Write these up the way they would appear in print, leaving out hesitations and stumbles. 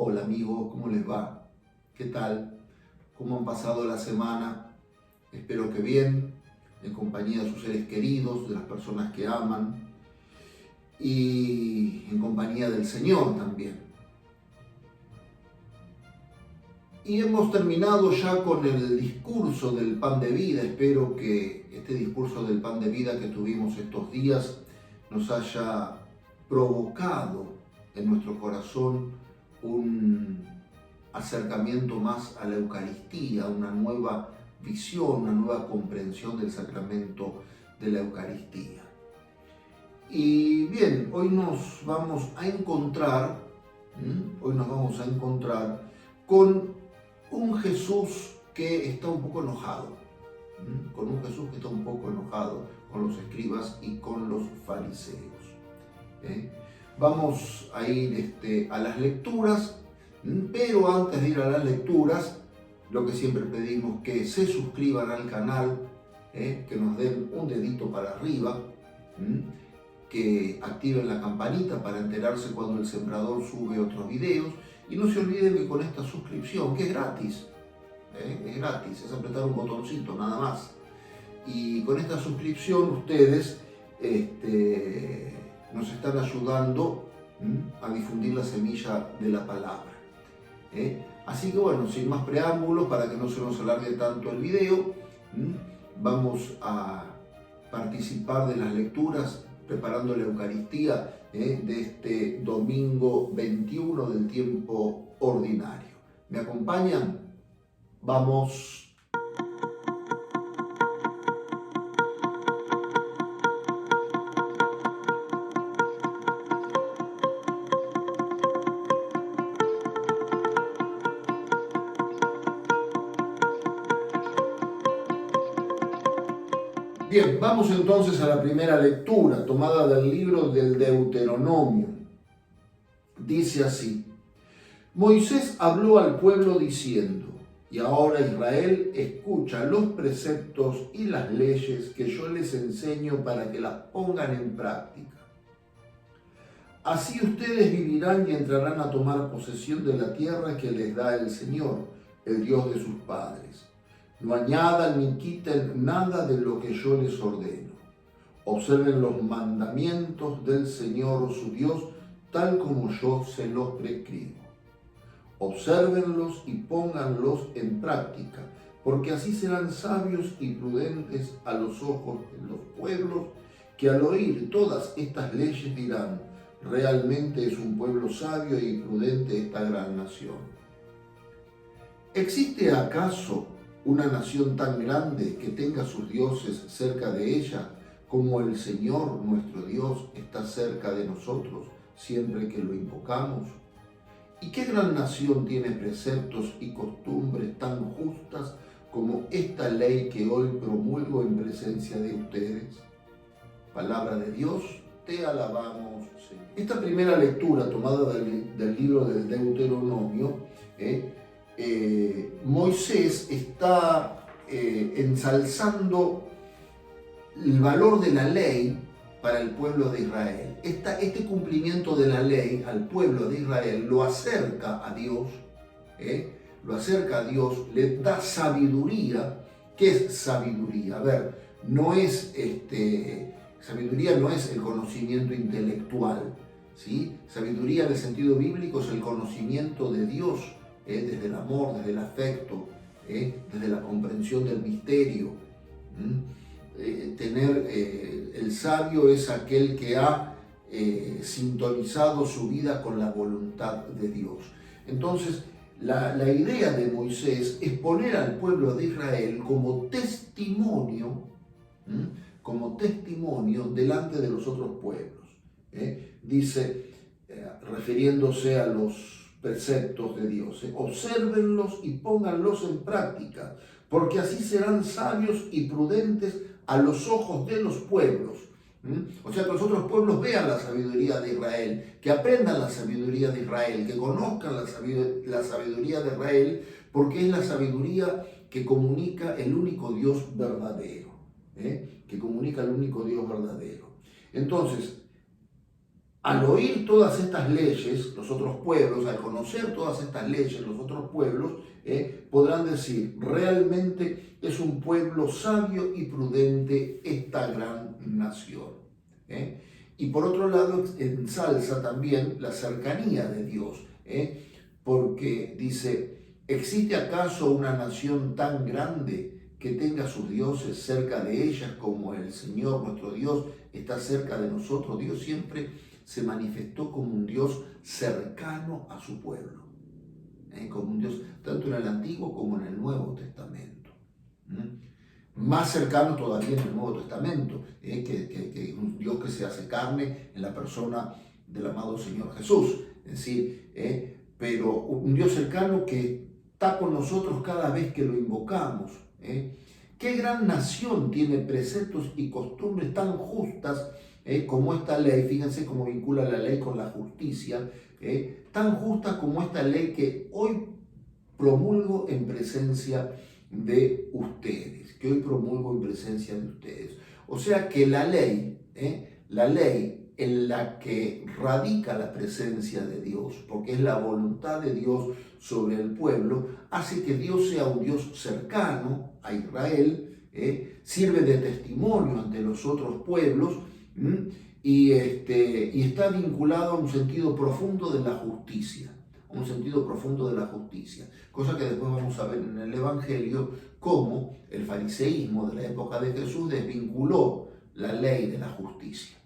Hola amigos, ¿cómo les va? ¿Qué tal? ¿Cómo han pasado la semana? Espero que bien, en compañía de sus seres queridos, de las personas que aman y en compañía del Señor también. Y hemos terminado ya con el discurso del pan de vida. Espero que este discurso del pan de vida que tuvimos estos días nos haya provocado en nuestro corazón un acercamiento más a la Eucaristía, una nueva visión, una nueva comprensión del sacramento de la Eucaristía. Y bien, hoy nos vamos a encontrar con un Jesús que está un poco enojado, con los escribas y con los fariseos. Vamos a ir a las lecturas, pero antes de ir a las lecturas, lo que siempre pedimos, que se suscriban al canal, que nos den un dedito para arriba, que activen la campanita para enterarse cuando el Sembrador sube otros videos, y no se olviden que con esta suscripción, que es gratis, es apretar un botoncito nada más, y con esta suscripción ustedes nos están ayudando a difundir la semilla de la palabra. Así que bueno, sin más preámbulos, para que no se nos alargue tanto el video, vamos a participar de las lecturas preparando la Eucaristía de este domingo 21 del tiempo ordinario. ¿Me acompañan? Vamos. Bien, vamos entonces a la primera lectura, tomada del libro del Deuteronomio. Dice así: Moisés habló al pueblo diciendo: y ahora Israel, escucha los preceptos y las leyes que yo les enseño para que las pongan en práctica. Así ustedes vivirán y entrarán a tomar posesión de la tierra que les da el Señor, el Dios de sus padres. No añadan ni quiten nada de lo que yo les ordeno. Observen los mandamientos del Señor su Dios, tal como yo se los prescribo. Obsérvenlos y pónganlos en práctica, porque así serán sabios y prudentes a los ojos de los pueblos, que al oír todas estas leyes dirán: realmente es un pueblo sabio y prudente esta gran nación. ¿Existe acaso una nación tan grande que tenga sus dioses cerca de ella, como el Señor nuestro Dios está cerca de nosotros siempre que lo invocamos? ¿Y qué gran nación tiene preceptos y costumbres tan justas como esta ley que hoy promulgo en presencia de ustedes? Palabra de Dios, te alabamos, Señor. Esta primera lectura tomada del libro del Deuteronomio, Moisés está ensalzando el valor de la ley para el pueblo de Israel. Este cumplimiento de la ley al pueblo de Israel lo acerca a Dios, le da sabiduría. ¿Qué es sabiduría? A ver, sabiduría no es el conocimiento intelectual, ¿sí? Sabiduría en el sentido bíblico es el conocimiento de Dios, desde el amor, desde el afecto, desde la comprensión del misterio. El sabio es aquel que ha sintonizado su vida con la voluntad de Dios. Entonces, la idea de Moisés es poner al pueblo de Israel como testimonio delante de los otros pueblos. Dice, refiriéndose a los preceptos de Dios: obsérvenlos y pónganlos en práctica, porque así serán sabios y prudentes a los ojos de los pueblos. O sea, que los otros pueblos vean la sabiduría de Israel, que aprendan la sabiduría de Israel, que conozcan la sabiduría de Israel, porque es la sabiduría que comunica el único Dios verdadero. Entonces, Al oír todas estas leyes, los otros pueblos, al conocer todas estas leyes, los otros pueblos, podrán decir, realmente es un pueblo sabio y prudente esta gran nación. Y por otro lado, ensalza también la cercanía de Dios, porque dice, ¿existe acaso una nación tan grande que tenga sus dioses cerca de ellas como el Señor nuestro Dios está cerca de nosotros? Dios siempre se manifestó como un Dios cercano a su pueblo, como un Dios tanto en el Antiguo como en el Nuevo Testamento. Más cercano todavía en el Nuevo Testamento, que un Dios que se hace carne en la persona del amado Señor Jesús. Es decir, pero un Dios cercano que está con nosotros cada vez que lo invocamos. ¿Qué gran nación tiene preceptos y costumbres tan justas como esta ley? Fíjense cómo vincula la ley con la justicia. Tan justa como esta ley que hoy promulgo en presencia de ustedes. O sea que la ley en la que radica la presencia de Dios, porque es la voluntad de Dios sobre el pueblo, hace que Dios sea un Dios cercano a Israel, sirve de testimonio ante los otros pueblos, y está vinculado a un sentido profundo de la justicia, cosa que después vamos a ver en el Evangelio, cómo el fariseísmo de la época de Jesús desvinculó la ley de la justicia.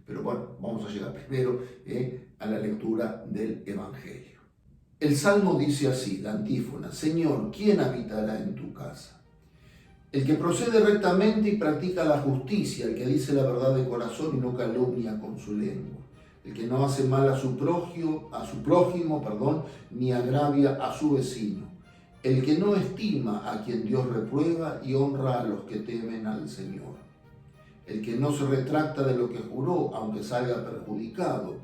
Pero bueno, vamos a llegar primero a la lectura del Evangelio. El Salmo dice así, la antífona: Señor, ¿quién habitará en tu casa? El que procede rectamente y practica la justicia, el que dice la verdad de corazón y no calumnia con su lengua, el que no hace mal a su prójimo, ni agravia a su vecino, el que no estima a quien Dios reprueba y honra a los que temen al Señor, el que no se retracta de lo que juró, aunque salga perjudicado,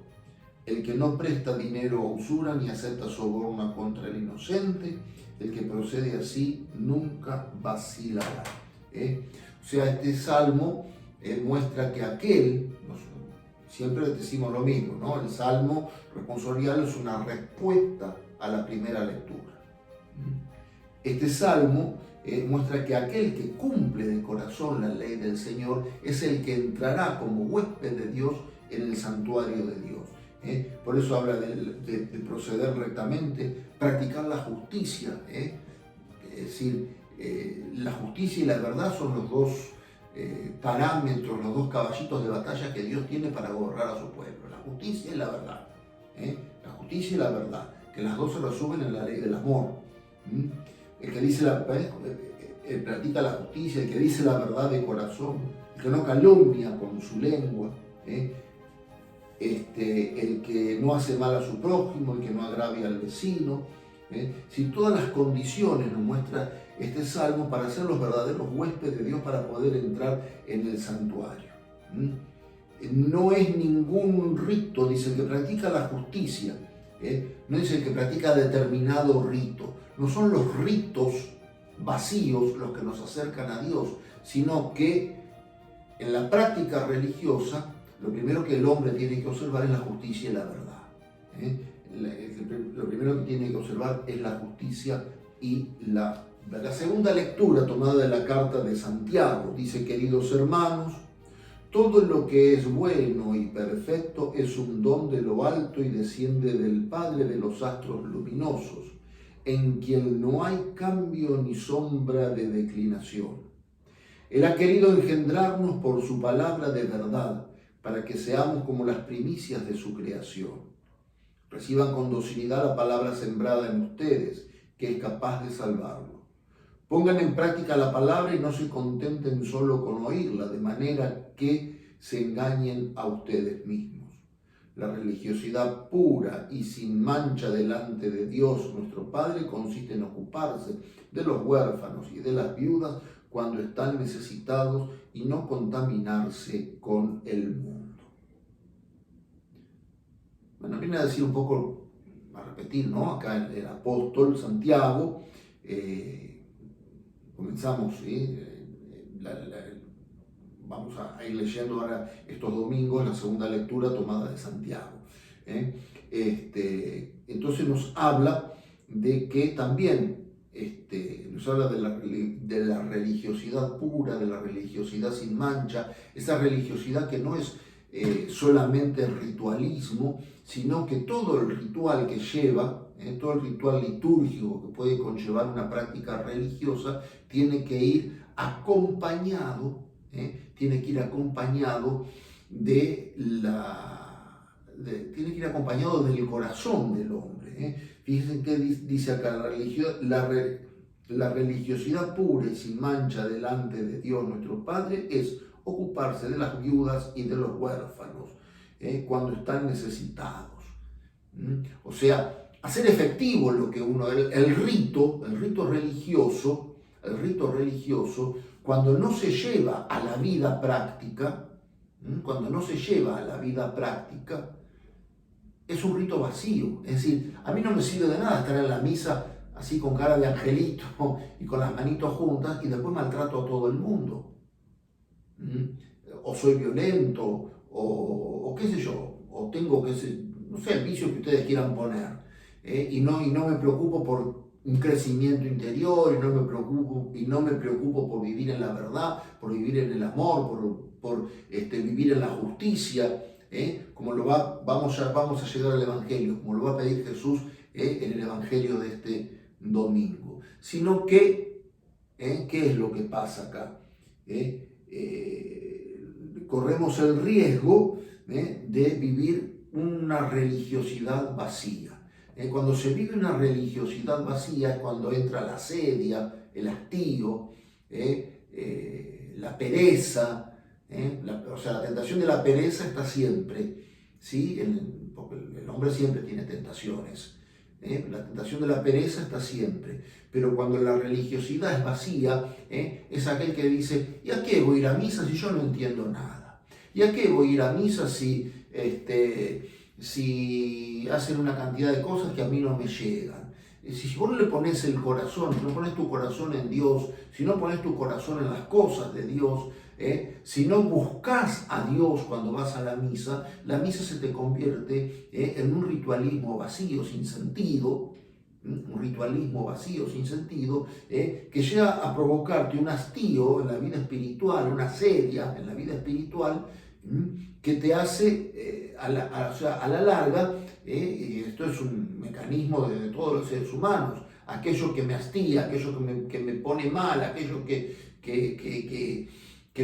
el que no presta dinero a usura ni acepta soborno contra el inocente, el que procede así nunca vacilará. O sea, este salmo muestra que siempre decimos lo mismo, ¿no? El salmo responsorial es una respuesta a la primera lectura. Este salmo muestra que aquel que cumple de corazón la ley del Señor es el que entrará como huésped de Dios en el santuario de Dios. Por eso habla de proceder rectamente, practicar la justicia. Es decir, la justicia y la verdad son los dos parámetros, los dos caballitos de batalla que Dios tiene para gobernar a su pueblo. La justicia y la verdad. La justicia y la verdad, que las dos se resumen en la ley del amor. El que dice practica la justicia, el que dice la verdad de corazón, el que no calumnia con su lengua, el que no hace mal a su prójimo, el que no agravia al vecino. Si todas las condiciones nos muestra este salmo para ser los verdaderos huéspedes de Dios, para poder entrar en el santuario. No es ningún rito, dice el que practica la justicia, no es el que practica determinado rito, no son los ritos vacíos los que nos acercan a Dios, sino que en la práctica religiosa lo primero que el hombre tiene que observar es la justicia y la verdad. Lo primero que tiene que observar es la justicia y la verdad. La segunda lectura tomada de la carta de Santiago dice: queridos hermanos, todo lo que es bueno y perfecto es un don de lo alto y desciende del Padre de los astros luminosos, en quien no hay cambio ni sombra de declinación. Él ha querido engendrarnos por su palabra de verdad, para que seamos como las primicias de su creación. Reciban con docilidad la palabra sembrada en ustedes, que es capaz de salvarlo. Pongan en práctica la palabra y no se contenten solo con oírla, de manera que se engañen a ustedes mismos. La religiosidad pura y sin mancha delante de Dios, nuestro Padre, consiste en ocuparse de los huérfanos y de las viudas cuando están necesitados y no contaminarse con el mundo. Bueno, viene a decir un poco, a repetir, ¿no? Acá el apóstol Santiago, comenzamos, ¿sí? vamos a ir leyendo ahora estos domingos la segunda lectura tomada de Santiago. Entonces nos habla de que también nos habla de la religiosidad pura, de la religiosidad sin mancha, esa religiosidad que no es solamente ritualismo, sino que todo el ritual que lleva, todo el ritual litúrgico que puede conllevar una práctica religiosa, tiene que ir acompañado, tiene que ir acompañado del corazón del hombre. Fíjense que dice acá, la religiosidad pura y sin mancha delante de Dios nuestro Padre es ocuparse de las viudas y de los huérfanos cuando están necesitados. O sea, hacer efectivo lo que el rito religioso, cuando no se lleva a la vida práctica, es un rito vacío. Es decir, a mí no me sirve de nada estar en la misa así con cara de angelito y con las manitos juntas y después maltrato a todo el mundo. O soy violento, o qué sé yo, o tengo no sé, el vicio que ustedes quieran poner. Y no me preocupo por un crecimiento interior, y no me preocupo por vivir en la verdad, por vivir en el amor, por vivir en la justicia, como vamos a llegar al Evangelio, como lo va a pedir Jesús en el Evangelio de este domingo. Sino que, ¿qué es lo que pasa acá? Corremos el riesgo de vivir una religiosidad vacía. Cuando se vive una religiosidad vacía es cuando entra la asedia, el hastío, la pereza. O sea, la tentación de la pereza está siempre, ¿sí? Porque el hombre siempre tiene tentaciones. La tentación de la pereza está siempre. Pero cuando la religiosidad es vacía, es aquel que dice, ¿y a qué voy a ir a misa si yo no entiendo nada? ¿Y a qué voy a ir a misa si hacen una cantidad de cosas que a mí no me llegan? Si vos no le pones el corazón, si no pones tu corazón en Dios, si no pones tu corazón en las cosas de Dios, si no buscas a Dios cuando vas a la misa se te convierte en un ritualismo vacío, sin sentido, que llega a provocarte un hastío en la vida espiritual, una sedia en la vida espiritual, que te hace, a la larga, y esto es un mecanismo de todos los seres humanos, aquello que me hastía, aquello que me pone mal, aquello que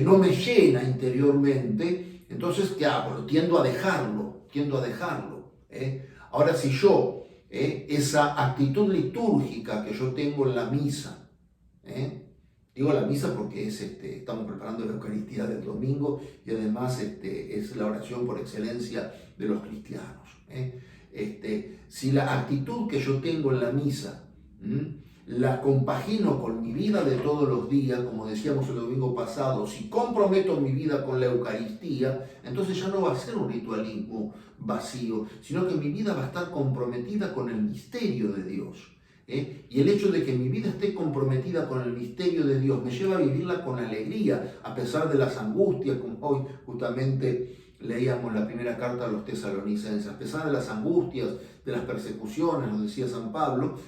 no me llena interiormente, entonces, ¿qué hago? Tiendo a dejarlo. Ahora, si yo, esa actitud litúrgica que yo tengo en la misa, digo la misa porque estamos preparando la Eucaristía del domingo y además es la oración por excelencia de los cristianos. Si la actitud que yo tengo en la misa la compagino con mi vida de todos los días, como decíamos el domingo pasado, si comprometo mi vida con la Eucaristía, entonces ya no va a ser un ritualismo vacío, sino que mi vida va a estar comprometida con el misterio de Dios. Y el hecho de que mi vida esté comprometida con el misterio de Dios me lleva a vivirla con alegría, a pesar de las angustias, como hoy justamente leíamos la primera carta a los tesalonicenses, a pesar de las angustias, de las persecuciones, nos decía San Pablo,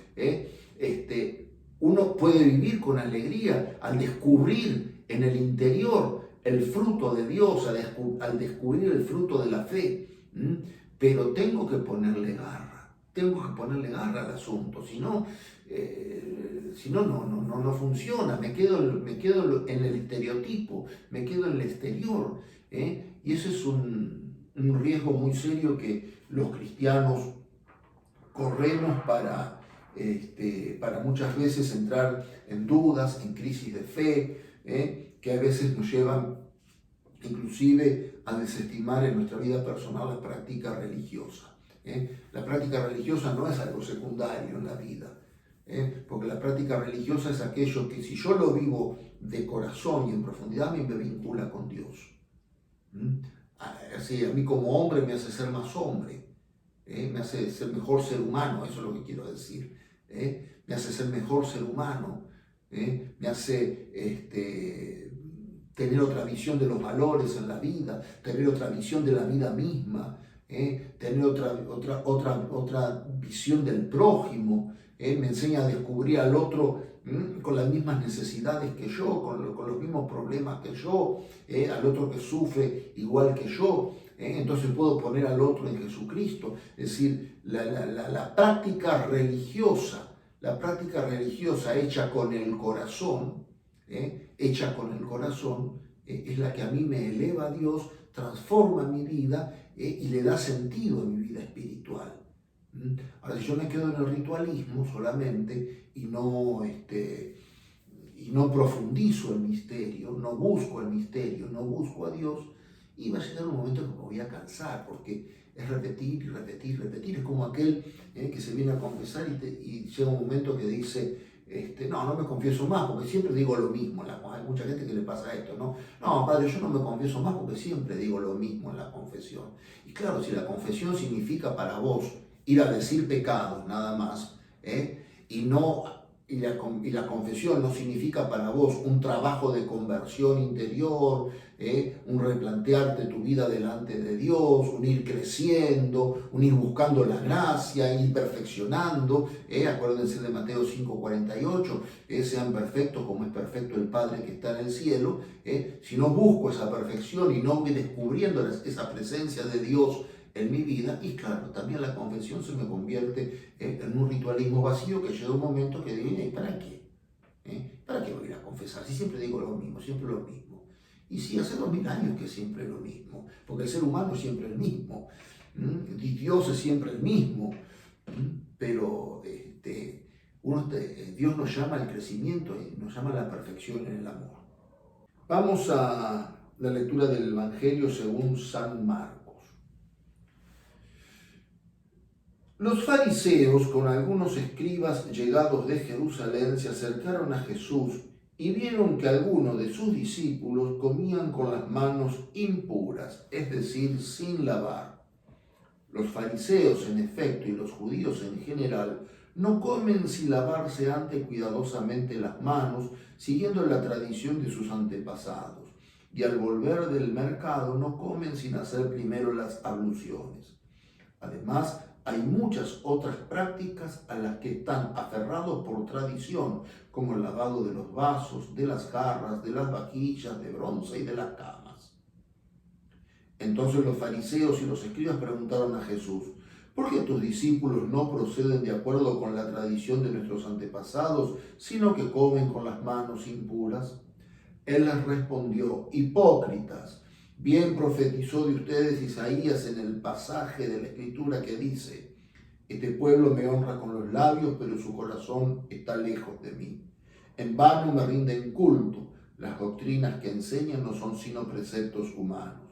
uno puede vivir con alegría al descubrir en el interior el fruto de Dios, al descubrir el fruto de la fe, pero tengo que ponerle garra al asunto, si no, no funciona, me quedo en el estereotipo, me quedo en el exterior, y ese es un riesgo muy serio que los cristianos corremos para muchas veces entrar en dudas, en crisis de fe, que a veces nos llevan inclusive a desestimar en nuestra vida personal la práctica religiosa. La práctica religiosa no es algo secundario en la vida, porque la práctica religiosa es aquello que si yo lo vivo de corazón y en profundidad me vincula con Dios. Así, a mí como hombre me hace ser más hombre, me hace ser mejor ser humano, eso es lo que quiero decir, me hace ser mejor ser humano, me hace tener otra visión de los valores en la vida, tener otra visión de la vida misma, tener otra visión del prójimo. Me enseña a descubrir al otro con las mismas necesidades que yo, con los mismos problemas que yo, al otro que sufre igual que yo. Entonces puedo poner al otro en Jesucristo. Es decir, la práctica religiosa hecha con el corazón, es la que a mí me eleva a Dios, transforma mi vida y le da sentido a mi vida espiritual. Ahora, si yo me quedo en el ritualismo solamente y no profundizo el misterio, no busco el misterio, no busco a Dios, y va a llegar un momento que me voy a cansar, porque es repetir y repetir y repetir. Es como aquel que se viene a confesar y llega un momento que dice, no me confieso más porque siempre digo lo mismo. Hay mucha gente que le pasa esto, ¿no? No, padre, yo no me confieso más porque siempre digo lo mismo en la confesión. Y claro, si la confesión significa para vos ir a decir pecados nada más, y la confesión no significa para vos un trabajo de conversión interior, un replantearte tu vida delante de Dios, un ir creciendo, un ir buscando la gracia, ir perfeccionando. Acuérdense de Mateo 5:48, sean perfectos como es perfecto el Padre que está en el cielo. Si no busco esa perfección y no voy descubriendo esa presencia de Dios en mi vida, y claro, también la confesión se me convierte en un ritualismo vacío, que llega un momento que digo, ¿y para qué? ¿Para qué voy a ir a confesar? Si siempre digo lo mismo, siempre lo mismo. Y sí, hace 2000 años que siempre lo mismo, porque el ser humano es siempre el mismo, y Dios es siempre el mismo, pero Dios nos llama al crecimiento y nos llama a la perfección en el amor. Vamos a la lectura del Evangelio según San Marcos. Los fariseos con algunos escribas llegados de Jerusalén se acercaron a Jesús y vieron que algunos de sus discípulos comían con las manos impuras, es decir, sin lavar. Los fariseos, en efecto, y los judíos en general, no comen sin lavarse antes cuidadosamente las manos, siguiendo la tradición de sus antepasados, y al volver del mercado no comen sin hacer primero las abluciones. Además, hay muchas otras prácticas a las que están aferrados por tradición, como el lavado de los vasos, de las jarras, de las vajillas de bronce y de las camas. Entonces los fariseos y los escribas preguntaron a Jesús, ¿por qué tus discípulos no proceden de acuerdo con la tradición de nuestros antepasados, sino que comen con las manos impuras? Él les respondió, hipócritas, bien profetizó de ustedes Isaías en el pasaje de la Escritura que dice, este pueblo me honra con los labios, pero su corazón está lejos de mí. En vano me rinden culto, las doctrinas que enseñan no son sino preceptos humanos.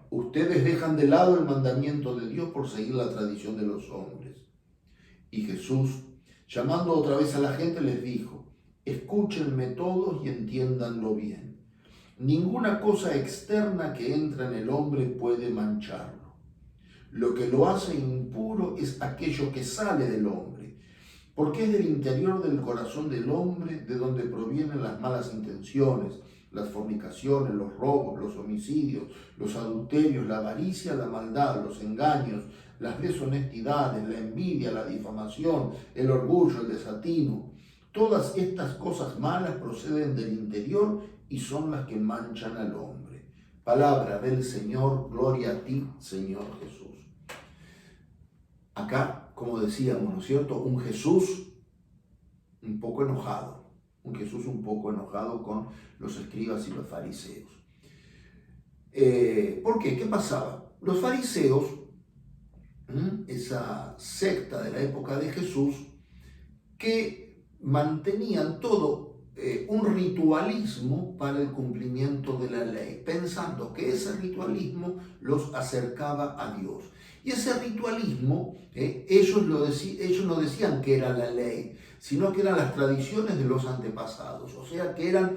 Ustedes dejan de lado el mandamiento de Dios por seguir la tradición de los hombres. Y Jesús, llamando otra vez a la gente, les dijo, escúchenme todos y entiéndanlo bien. Ninguna cosa externa que entra en el hombre puede mancharlo. Lo que lo hace impuro es aquello que sale del hombre, porque es del interior del corazón del hombre de donde provienen las malas intenciones, las fornicaciones, los robos, los homicidios, los adulterios, la avaricia, la maldad, los engaños, las deshonestidades, la envidia, la difamación, el orgullo, el desatino. Todas estas cosas malas proceden del interior y son las que manchan al hombre. Palabra del Señor, gloria a ti, Señor Jesús. Acá, como decíamos, ¿no es cierto? Un Jesús un poco enojado. Un Jesús un poco enojado con los escribas y los fariseos. ¿Por qué? ¿Qué pasaba? Los fariseos, esa secta de la época de Jesús, que mantenían todo un ritualismo para el cumplimiento de la ley, pensando que ese ritualismo los acercaba a Dios. Y ese ritualismo, ellos no decían que era la ley, sino que eran las tradiciones de los antepasados, o sea que eran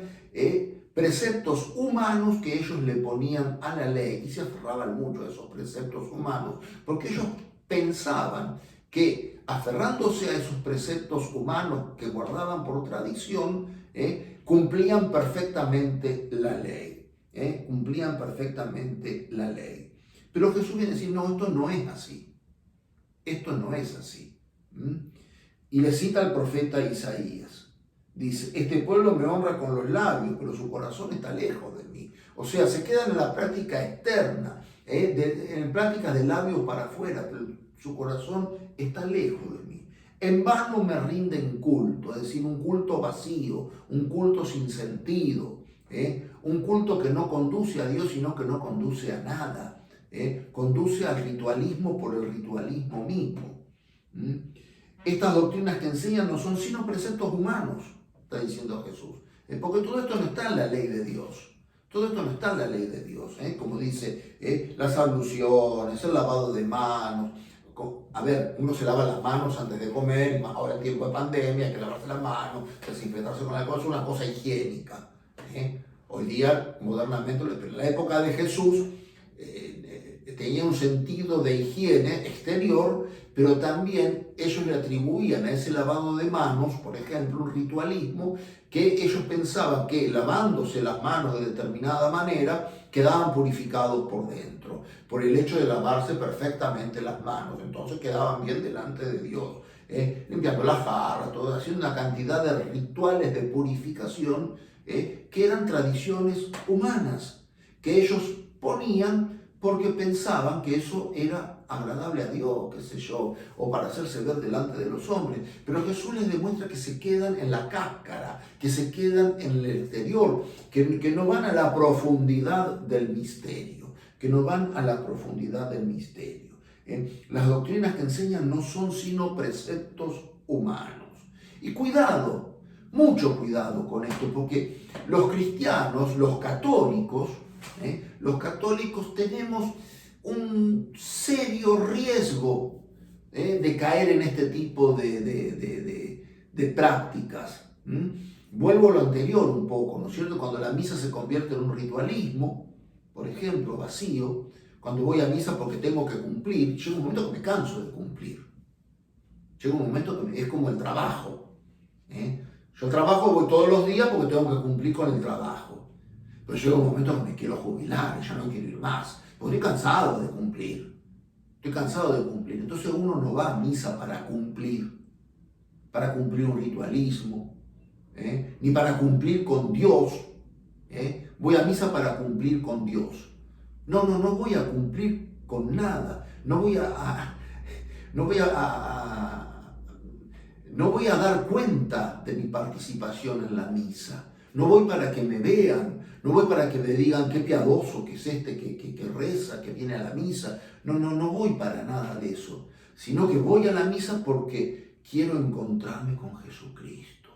preceptos humanos que ellos le ponían a la ley y se aferraban mucho a esos preceptos humanos, porque ellos pensaban que aferrándose a esos preceptos humanos que guardaban por tradición, cumplían perfectamente la ley, cumplían perfectamente la ley. Pero Jesús viene a decir, no, esto no es así, esto no es así. Y le cita al profeta Isaías. Dice, este pueblo me honra con los labios, pero su corazón está lejos de mí. O sea, se quedan en la práctica externa, en prácticas de labios para afuera, pero su corazón está lejos de mí. En vano me rinden culto, es decir, un culto vacío, un culto sin sentido, un culto que no conduce a Dios, sino que no conduce a nada. Conduce al ritualismo por el ritualismo mismo. Estas doctrinas que enseñan no son sino preceptos humanos, está diciendo Jesús. Porque todo esto no está en la ley de Dios. Todo esto no está en la ley de Dios. Como dice, las abluciones, el lavado de manos. A ver, uno se lava las manos antes de comer, y más ahora en tiempo de pandemia hay que lavarse las manos, desinfectarse con alcohol, es una cosa higiénica. Hoy día, modernamente, en la época de Jesús, tenía un sentido de higiene exterior, pero también ellos le atribuían a ese lavado de manos, por ejemplo, un ritualismo, que ellos pensaban que lavándose las manos de determinada manera quedaban purificados por dentro, por el hecho de lavarse perfectamente las manos, entonces quedaban bien delante de Dios, limpiando la jarra, todo, haciendo una cantidad de rituales de purificación que eran tradiciones humanas, que ellos ponían porque pensaban que eso era agradable a Dios, qué sé yo, o para hacerse ver delante de los hombres. Pero Jesús les demuestra que se quedan en la cáscara, que se quedan en el exterior, que no van a la profundidad del misterio, que no van a la profundidad del misterio. Las doctrinas que enseñan no son sino preceptos humanos. Y cuidado, mucho cuidado con esto, porque los cristianos, los católicos tenemos un serio riesgo de caer en este tipo de prácticas. Vuelvo a lo anterior un poco, ¿no es cierto? Cuando la misa se convierte en un ritualismo, por ejemplo, vacío, cuando voy a misa porque tengo que cumplir, llega un momento que me canso de cumplir. Llega un momento que es como el trabajo. Yo al trabajo voy todos los días porque tengo que cumplir con el trabajo. Pero llega un momento que me quiero jubilar, ya no quiero ir más, porque estoy cansado de cumplir. Estoy cansado de cumplir. Entonces uno no va a misa para cumplir un ritualismo, ni para cumplir con Dios. Voy a misa para cumplir con Dios. No voy a cumplir con nada. No voy a dar cuenta de mi participación en la misa. No voy para que me vean, no voy para que me digan qué piadoso que es este, que reza, que viene a la misa. No voy para nada de eso, sino que voy a la misa porque quiero encontrarme con Jesucristo.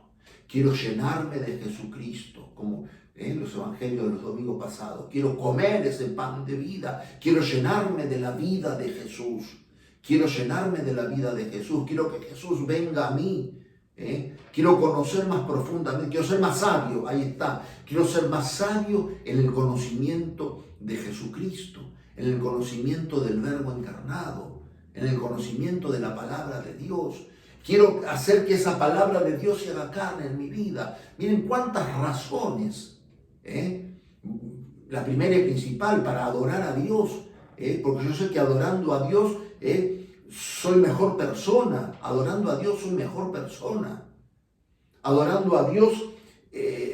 Quiero llenarme de Jesucristo, como en los evangelios de los domingos pasados. Quiero comer ese pan de vida, quiero llenarme de la vida de Jesús. Quiero llenarme de la vida de Jesús, quiero que Jesús venga a mí. Quiero conocer más profundamente, quiero ser más sabio, ahí está. Quiero ser más sabio en el conocimiento de Jesucristo, en el conocimiento del Verbo encarnado, en el conocimiento de la palabra de Dios. Quiero hacer que esa palabra de Dios se haga carne en mi vida. Miren cuántas razones. La primera y principal, para adorar a Dios, porque yo sé que adorando a Dios soy mejor persona. Adorando a Dios soy mejor persona. Adorando a Dios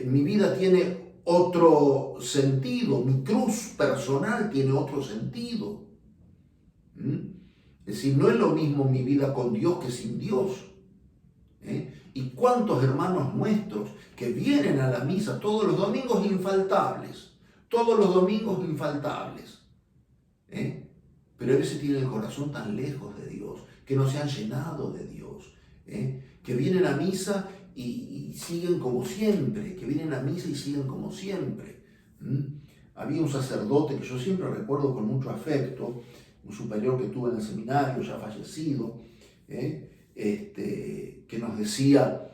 mi vida tiene otro sentido. Mi cruz personal tiene otro sentido. Es decir, no es lo mismo mi vida con Dios que sin Dios. Y cuántos hermanos nuestros que vienen a la misa todos los domingos infaltables. Todos los domingos infaltables. Pero a veces tienen el corazón tan lejos de Dios, que no se han llenado de Dios, que vienen a misa y siguen como siempre, Había un sacerdote que yo siempre recuerdo con mucho afecto, un superior que tuve en el seminario, ya fallecido, que nos decía,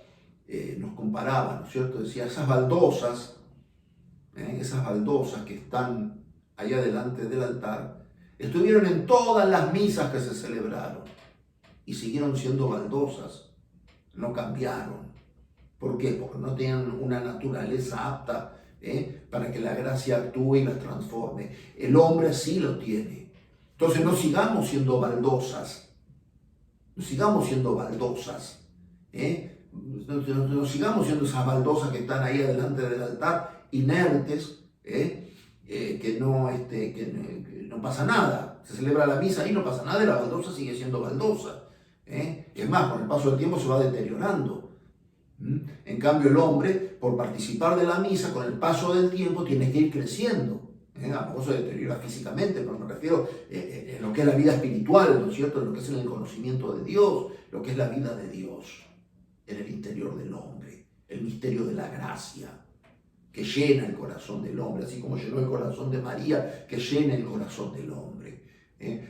nos comparaba, ¿no es cierto? Decía, esas baldosas que están allá delante del altar, estuvieron en todas las misas que se celebraron y siguieron siendo baldosas, no cambiaron. ¿Por qué? Porque no tienen una naturaleza apta para que la gracia actúe y las transforme. El hombre sí lo tiene. Entonces no sigamos siendo baldosas. No sigamos siendo baldosas. No sigamos siendo esas baldosas que están ahí adelante del altar, inertes, que no pasa nada. Se celebra la misa y no pasa nada y la baldosa sigue siendo baldosa. Es más, con el paso del tiempo se va deteriorando. En cambio, el hombre, por participar de la misa, con el paso del tiempo, tiene que ir creciendo. A lo mejor se deteriora físicamente, pero me refiero a lo que es la vida espiritual, ¿no es cierto? Lo que es el conocimiento de Dios, lo que es la vida de Dios en el interior del hombre, el misterio de la gracia que llena el corazón del hombre, así como llenó el corazón de María, que llena el corazón del hombre.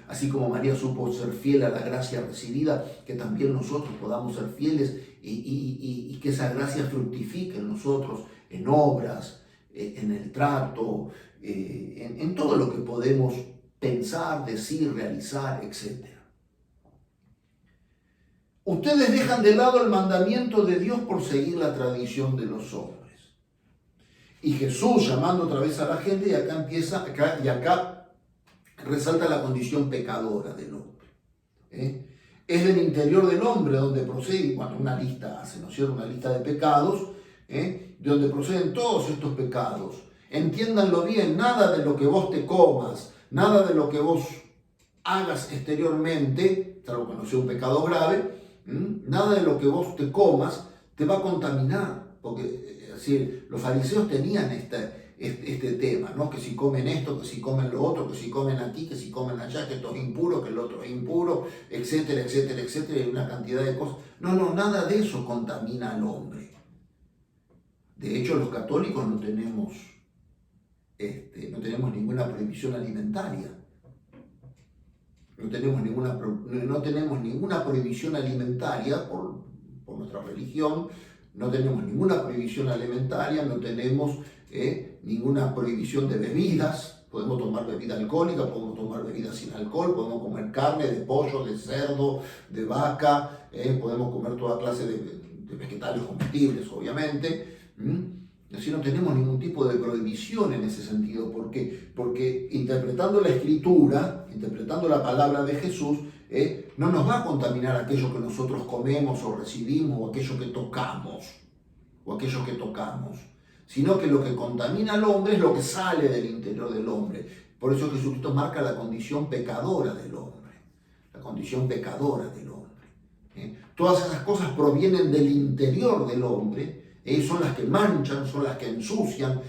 Así como María supo ser fiel a la gracia recibida, que también nosotros podamos ser fieles y que esa gracia fructifique en nosotros, en obras, en el trato, en todo lo que podemos pensar, decir, realizar, etc. Ustedes dejan de lado el mandamiento de Dios por seguir la tradición de los hombres. Y Jesús llamando otra vez a la gente, y acá resalta la condición pecadora del hombre. Es del interior del hombre donde procede, cuando una lista hace, ¿no es cierto? Una lista de pecados, de donde proceden todos estos pecados. Entiéndanlo bien, nada de lo que vos te comas, nada de lo que vos hagas exteriormente, salvo que no sea un pecado grave, nada de lo que vos te comas te va a contaminar, porque es decir, los fariseos tenían este tema, ¿no? Que si comen esto, que si comen lo otro, que si comen aquí, que si comen allá, que esto es impuro, que el otro es impuro, etcétera, etcétera, etcétera, y una cantidad de cosas. No, nada de eso contamina al hombre. De hecho, los católicos no tenemos ninguna prohibición alimentaria. No tenemos ninguna prohibición alimentaria por nuestra religión. No tenemos ninguna prohibición alimentaria, no tenemos ninguna prohibición de bebidas. Podemos tomar bebida alcohólica, podemos tomar bebidas sin alcohol, podemos comer carne de pollo, de cerdo, de vaca, podemos comer toda clase de vegetales comestibles, obviamente. Es decir, no tenemos ningún tipo de prohibición en ese sentido. ¿Por qué? Porque interpretando la Escritura, interpretando la palabra de Jesús, no nos va a contaminar aquello que nosotros comemos o recibimos o aquello que tocamos, sino que lo que contamina al hombre es lo que sale del interior del hombre. Por eso Jesucristo marca la condición pecadora del hombre, la condición pecadora del hombre. Todas esas cosas provienen del interior del hombre, son las que manchan, son las que ensucian.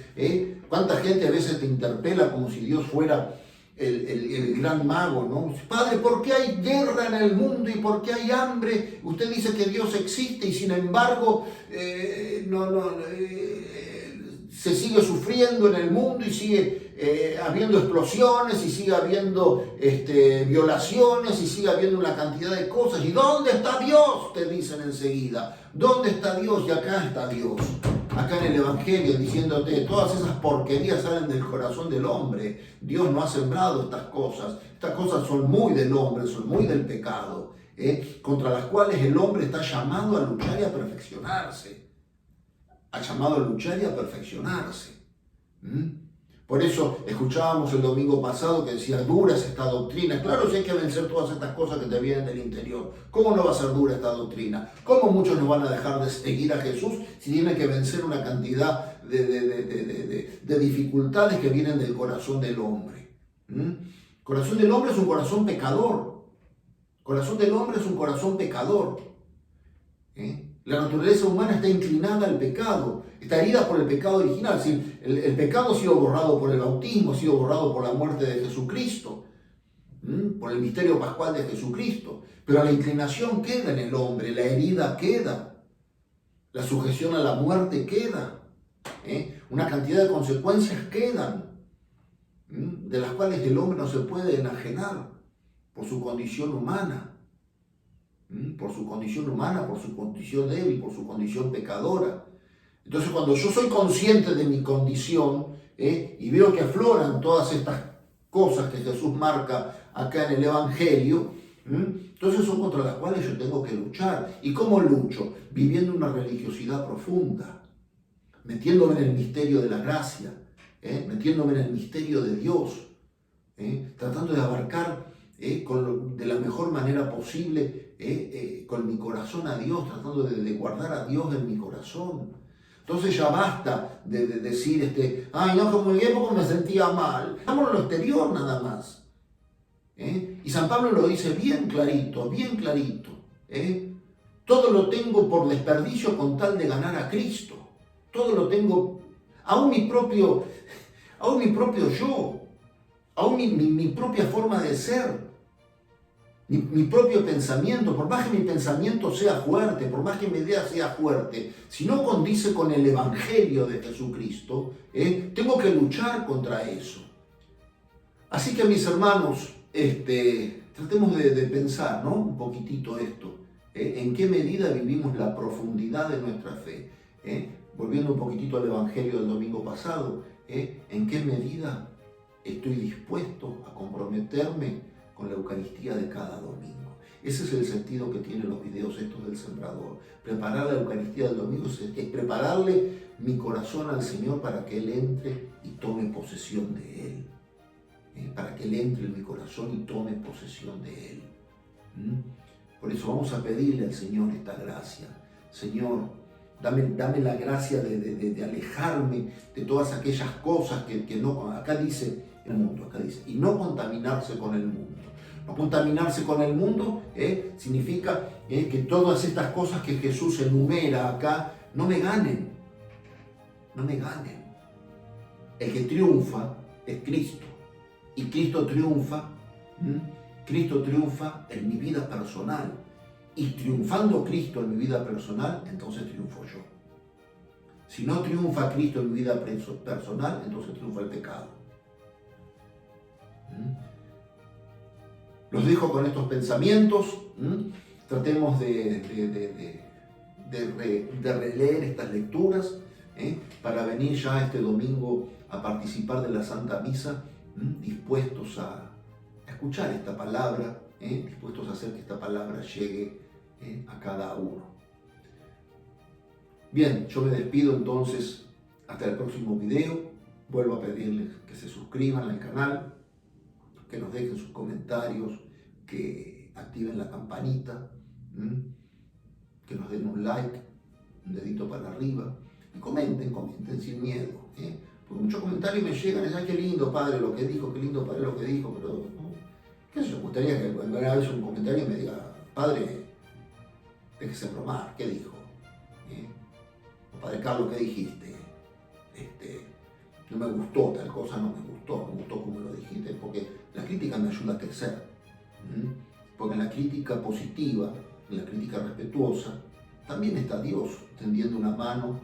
¿Cuánta gente a veces te interpela como si Dios fuera el gran mago, ¿no? Padre, ¿por qué hay guerra en el mundo y por qué hay hambre? Usted dice que Dios existe y sin embargo se sigue sufriendo en el mundo y sigue habiendo explosiones y sigue habiendo violaciones y sigue habiendo una cantidad de cosas. ¿Y dónde está Dios? Te dicen enseguida. ¿Dónde está Dios? Y acá está Dios. Acá en el Evangelio diciéndote, todas esas porquerías salen del corazón del hombre. Dios no ha sembrado estas cosas. Estas cosas son muy del hombre, son muy del pecado, contra las cuales el hombre está llamado a luchar y a perfeccionarse. Ha llamado a luchar y a perfeccionarse. Por eso escuchábamos el domingo pasado que decía, dura es esta doctrina. Claro, si hay que vencer todas estas cosas que te vienen del interior. ¿Cómo no va a ser dura esta doctrina? ¿Cómo muchos no van a dejar de seguir a Jesús si tienen que vencer una cantidad de dificultades que vienen del corazón del hombre? El corazón del hombre es un corazón pecador. El corazón del hombre es un corazón pecador. La naturaleza humana está inclinada al pecado, está herida por el pecado original. Es decir, el pecado ha sido borrado por el bautismo, ha sido borrado por la muerte de Jesucristo, por el misterio pascual de Jesucristo. Pero la inclinación queda en el hombre, la herida queda, la sujeción a la muerte queda, una cantidad de consecuencias quedan, de las cuales el hombre no se puede enajenar por su condición humana. Por su condición humana, por su condición débil, por su condición pecadora. Entonces, cuando yo soy consciente de mi condición y veo que afloran todas estas cosas que Jesús marca acá en el Evangelio, Entonces son contra las cuales yo tengo que luchar. ¿Y cómo lucho? Viviendo una religiosidad profunda, metiéndome en el misterio de la gracia, metiéndome en el misterio de Dios, tratando de abarcar de la mejor manera posible con mi corazón a Dios, tratando de guardar a Dios en mi corazón. Entonces ya basta de decir, ay, no, como en época me sentía mal. Estamos en lo exterior nada más. Y San Pablo lo dice bien clarito, bien clarito. Todo lo tengo por desperdicio con tal de ganar a Cristo. Todo lo tengo, aún mi propio yo, aún mi propia forma de ser. Mi propio pensamiento, por más que mi pensamiento sea fuerte, por más que mi idea sea fuerte, si no condice con el Evangelio de Jesucristo, tengo que luchar contra eso. Así que mis hermanos, tratemos de pensar, ¿no? Un poquitito esto, en qué medida vivimos la profundidad de nuestra fe. Volviendo un poquitito al Evangelio del domingo pasado, en qué medida estoy dispuesto a comprometerme con la Eucaristía de cada domingo. Ese es el sentido que tienen los videos estos del Sembrador. Preparar la Eucaristía del domingo es prepararle mi corazón al Señor para que Él entre y tome posesión de Él. Para que Él entre en mi corazón y tome posesión de Él. Por eso vamos a pedirle al Señor esta gracia. Señor, dame la gracia de alejarme de todas aquellas cosas que no, acá dice el mundo, acá dice, y no contaminarse con el mundo. No contaminarse con el mundo significa que todas estas cosas que Jesús enumera acá no me ganen. No me ganen. El que triunfa es Cristo. Y Cristo triunfa en mi vida personal. Y triunfando Cristo en mi vida personal, entonces triunfo yo. Si no triunfa Cristo en mi vida personal, entonces triunfa el pecado. Los dejo con estos pensamientos. Tratemos de releer estas lecturas para venir ya este domingo a participar de la Santa Misa, dispuestos a escuchar esta palabra, dispuestos a hacer que esta palabra llegue a cada uno. Bien, yo me despido entonces hasta el próximo video. Vuelvo a pedirles que se suscriban al canal, que nos dejen sus comentarios, que activen la campanita, que nos den un like, un dedito para arriba, y comenten sin miedo, porque muchos comentarios me llegan y dicen, qué lindo padre lo que dijo, qué lindo padre lo que dijo, pero qué sé yo, me gustaría que alguna vez un comentario me diga, padre, déjese bromar, ¿qué dijo? O padre Carlos, ¿qué dijiste? No me gustó tal cosa, no me gustó como lo dijiste, porque la crítica me ayuda a crecer. Porque en la crítica positiva, en la crítica respetuosa, también está Dios tendiendo una mano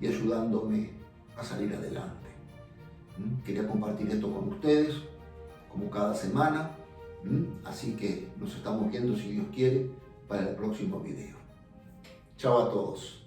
y ayudándome a salir adelante. Quería compartir esto con ustedes, como cada semana, así que nos estamos viendo, si Dios quiere, para el próximo video. Chao a todos.